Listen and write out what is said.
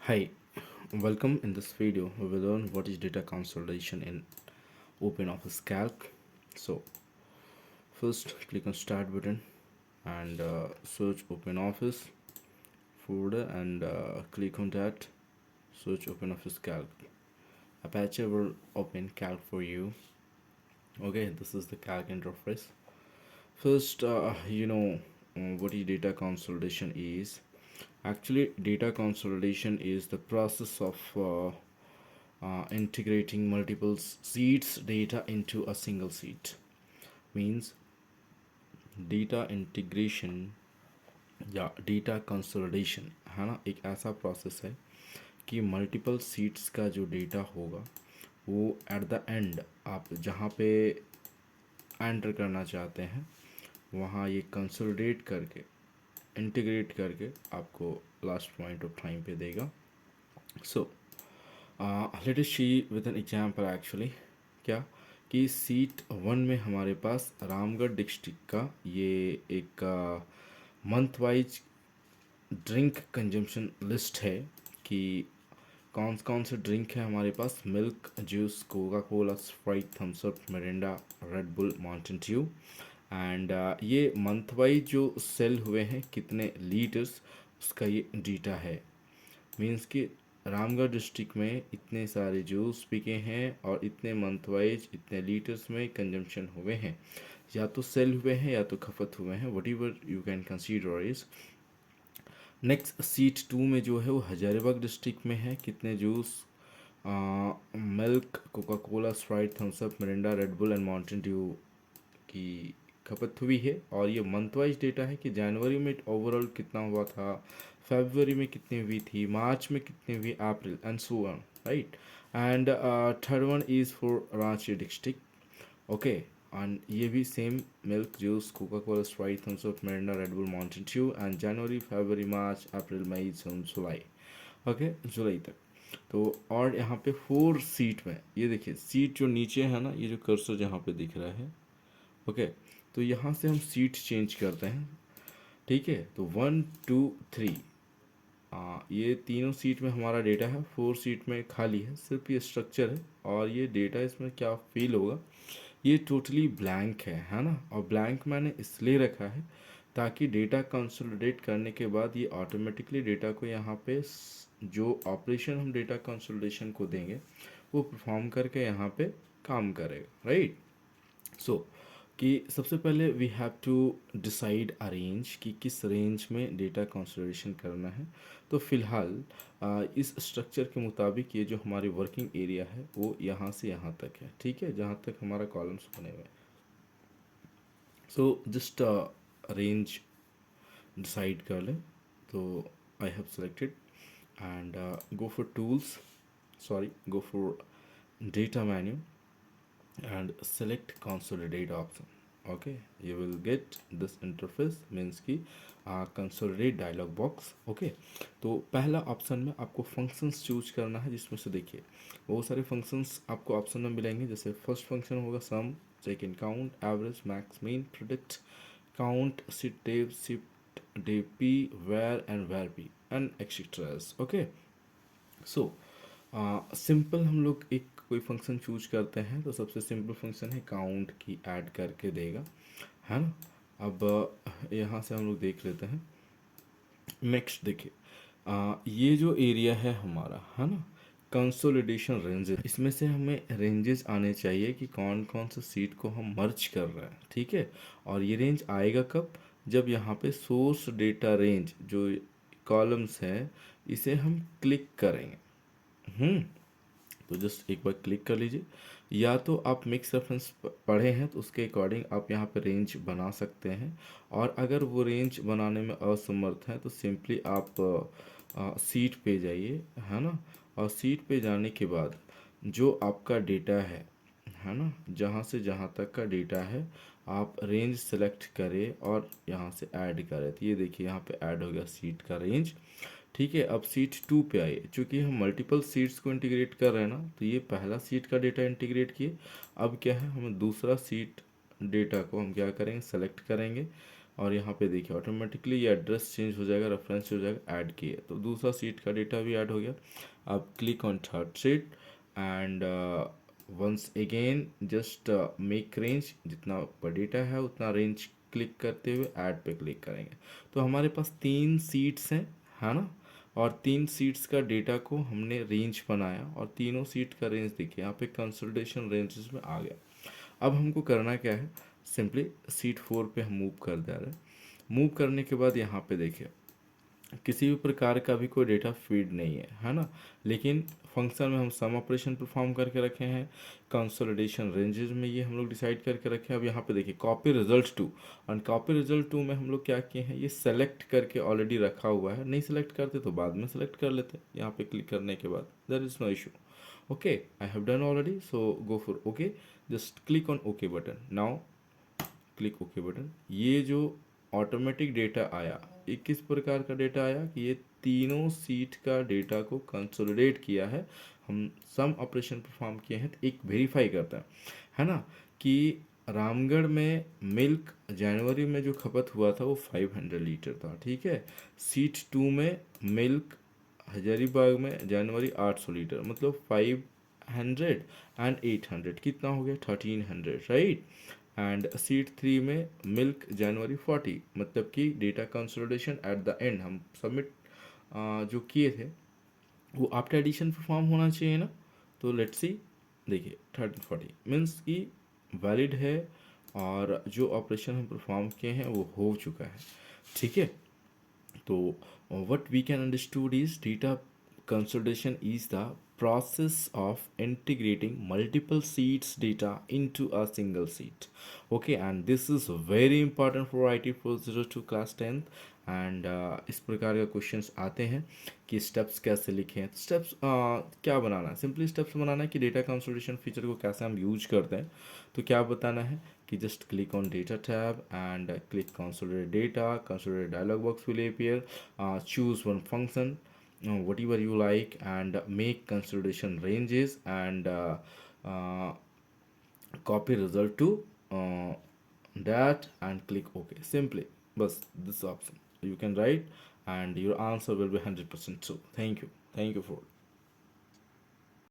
Hi, welcome. In this video, we will learn what is data consolidation in OpenOffice Calc. So, first click on Start button and search OpenOffice folder and click on that. Search OpenOffice Calc. Apache will open Calc for you. Okay, this is the Calc interface. First, what is data consolidation is. Actually, data consolidation is the process of integrating multiple sheets data into a single sheet. Means data integration या data consolidation है ना, एक ऐसा process है कि multiple seats का जो data होगा वो एट द एंड आप जहाँ पे एंटर करना चाहते हैं वहाँ ये कंसोलिडेट करके इंटीग्रेट करके आपको लास्ट पॉइंट ऑफ टाइम पे देगा. So let us see with an example. Actually क्या कि सीट 1 में हमारे पास रामगढ़ डिस्ट्रिक्ट का ये एक month wise drink consumption list है कि कौन कौन से ड्रिंक है हमारे पास. Milk, juice, Coca Cola, Sprite, Thums Up, Mirinda, Red Bull, Mountain Dew. And ये मंथ वाइज जो सेल हुए हैं कितने लीटर्स उसका ये डेटा है. मीन्स कि रामगढ़ डिस्ट्रिक्ट में इतने सारे जूस बिके हैं और इतने मंथ वाइज इतने लीटर्स में कंजम्पशन हुए हैं, या तो सेल हुए हैं या तो खपत हुए हैं. What ever you can consider is. Next seat 2 में जो है वो हजारीबाग डिस्ट्रिक्ट में है. कितने juice, milk, Coca Cola, Sprite, Thums Up, Mirinda, Red Bull and Mountain Dew की खपत हुई है. और ये मंथ वाइज डेटा है कि जनवरी में ओवरऑल कितना हुआ था, फरवरी में कितनी हुई थी, मार्च में कितनी हुई, April and so on, right. And third one is for Ranchi district. Okay, and ये भी same milk, juice, Coca Cola, Sprite, Thums Up, Mirinda, Red Bull, Mountain Dew and January, February, March, April, May, June, July. Okay, जुलाई तक. तो और यहाँ पे 4 seat में ये देखिए सीट जो नीचे है ना, ये जो कर्सर जहाँ पे दिख रहा है. ओके, तो यहाँ से हम सीट चेंज करते हैं. ठीक है, तो 1 2 3 ये तीनों सीट में हमारा डेटा है. 4 सीट में खाली है, सिर्फ ये स्ट्रक्चर है. और ये डेटा इसमें क्या फील होगा, ये टोटली ब्लैंक है ना. और ब्लैंक मैंने इसलिए रखा है ताकि डेटा कंसोलिडेट करने के बाद ये ऑटोमेटिकली डेटा को यहाँ पे जो ऑपरेशन हम डेटा कंसोलिडेशन को देंगे वो परफॉर्म करके यहाँ पे काम करेगा, राइट. सो कि सबसे पहले we have to decide a range कि किस रेंज में डेटा कंसोलिडेशन करना है. तो फिलहाल इस स्ट्रक्चर के मुताबिक ये जो हमारी वर्किंग एरिया है वो यहाँ से यहाँ तक है. ठीक है, जहाँ तक हमारा कॉलम्स बने हुए हैं. सो जस्ट रेंज डिसाइड कर लें. तो I have selected and go for tools, sorry, go for data menu and select consolidate option. Okay, you will get this interface, means कि consolidate dialog box. okay, तो पहला option में आपको functions choose करना है, जिसमें से देखिए बहुत सारे फंक्शंस आपको ऑप्शन में मिलेंगे. जैसे फर्स्ट फंक्शन होगा sum, second count, average, max, mean, predict, count, सिट डेव, शिफ्ट डे पी, वेयर एंड वेयर पी एंड एक्सेट्रास. ओके, सो सिंपल हम लोग एक कोई फंक्शन चूज करते हैं तो सबसे सिंपल फंक्शन है काउंट की ऐड करके देगा, है ना. अब यहाँ से हम लोग देख लेते हैं. नेक्स्ट देखिए ये जो एरिया है हमारा, है ना, कंसोलिडेशन रेंजेस, इसमें से हमें रेंजेस आने चाहिए कि कौन कौन सा सीट को हम मर्ज कर रहे हैं. ठीक है, और ये रेंज आएगा कब, जब यहाँ पे सोर्स डेटा रेंज जो कॉलम्स है इसे हम क्लिक करेंगे. तो जस्ट एक बार क्लिक कर लीजिए. या तो आप मिक्स रेफरेंस पढ़े हैं तो उसके अकॉर्डिंग आप यहाँ पे रेंज बना सकते हैं. और अगर वो रेंज बनाने में असमर्थ हैं तो सिंपली आप सीट पे जाइए, है ना. और सीट पे जाने के बाद जो आपका डेटा है ना, जहाँ से जहाँ तक का डेटा है आप रेंज सेलेक्ट करें और यहाँ से ऐड करें. तो ये देखिए यहाँ पे ऐड हो गया सीट का रेंज. ठीक है, अब सीट 2 पे आइए. चूँकि हम मल्टीपल सीट्स को इंटीग्रेट कर रहे हैं ना, तो ये पहला सीट का डेटा इंटीग्रेट किए. अब क्या है, हम दूसरा सीट डेटा को हम क्या करेंगे, सेलेक्ट करेंगे. और यहाँ पे देखिए ऑटोमेटिकली ये एड्रेस चेंज हो जाएगा, रेफरेंस हो जाएगा, ऐड किए तो दूसरा सीट का डेटा भी ऐड हो गया। अब click on third sheet and once again just make range, जितना ऊपर डेटा है उतना रेंज क्लिक करते हुए ऐड पे क्लिक करेंगे। तो हमारे पास 3 सीट्स हैं, है ना, और 3 सीट्स का डेटा को हमने रेंज बनाया और तीनों सीट का रेंज देखिए यहाँ पे कंसोलिडेशन रेंजेस में आ गया। अब हमको करना क्या है, सिंपली सीट 4 पे हम मूव कर दे रहे हैं। मूव करने के बाद यहाँ पे देखिए किसी भी प्रकार का भी कोई डेटा फीड नहीं है ना, लेकिन फंक्शन में हम सम ऑपरेशन परफॉर्म करके रखे हैं, कंसोलिडेशन रेंजेस में ये हम लोग डिसाइड करके रखे हैं। अब यहाँ पे देखिए कॉपी रिजल्ट टू, और कॉपी रिजल्ट टू में हम लोग क्या किए हैं, ये सेलेक्ट करके ऑलरेडी रखा हुआ है, नहीं सेलेक्ट करते तो बाद में सेलेक्ट कर लेते हैं यहाँ पे क्लिक करने के बाद, there is no issue. Okay, I have done already, so go for okay, just click on okay button. Now click okay button. ये जो ऑटोमेटिक डेटा आया, ये किस प्रकार का डेटा आया कि ये तीनों सीट का डेटा को कंसोलिडेट किया है, हम सम ऑपरेशन परफॉर्म किए हैं तो एक वेरीफाई करता है ना, कि रामगढ़ में मिल्क जनवरी में जो खपत हुआ था वो 500 लीटर था, ठीक है। सीट 2 में मिल्क हजारीबाग में जनवरी 800 लीटर, मतलब 500 एंड 800 कितना हो गया 1300, राइट। एंड सीट 3 में मिल्क जनवरी 40, मतलब कि data consolidation at the end हम सबमिट जो किए थे वो आफ्टर एडिशन परफॉर्म होना चाहिए ना। तो लेट्स सी, देखिए 1340 मीन्स कि वैलिड है और जो ऑपरेशन हम परफॉर्म किए हैं वो हो चुका है, ठीक है। तो what we can understood is data consolidation is the process of integrating multiple sheets data into a single sheet. Okay, and this is very important for IT 402 class 10th। And इस प्रकार के क्वेश्चंस आते हैं कि steps कैसे लिखें। Steps क्या बनाना है, सिंपली स्टेप्स बनाना है कि डेटा कंसोलिडेशन फीचर को कैसे हम यूज करते हैं। तो क्या बताना है कि just click on data tab and click consolidate data, consolidate dialog box will appear, choose one function whatever you like and make consolidation ranges and uh, copy result to that and click OK, simply bus this option you can write and your answer will be 100% true. Thank you for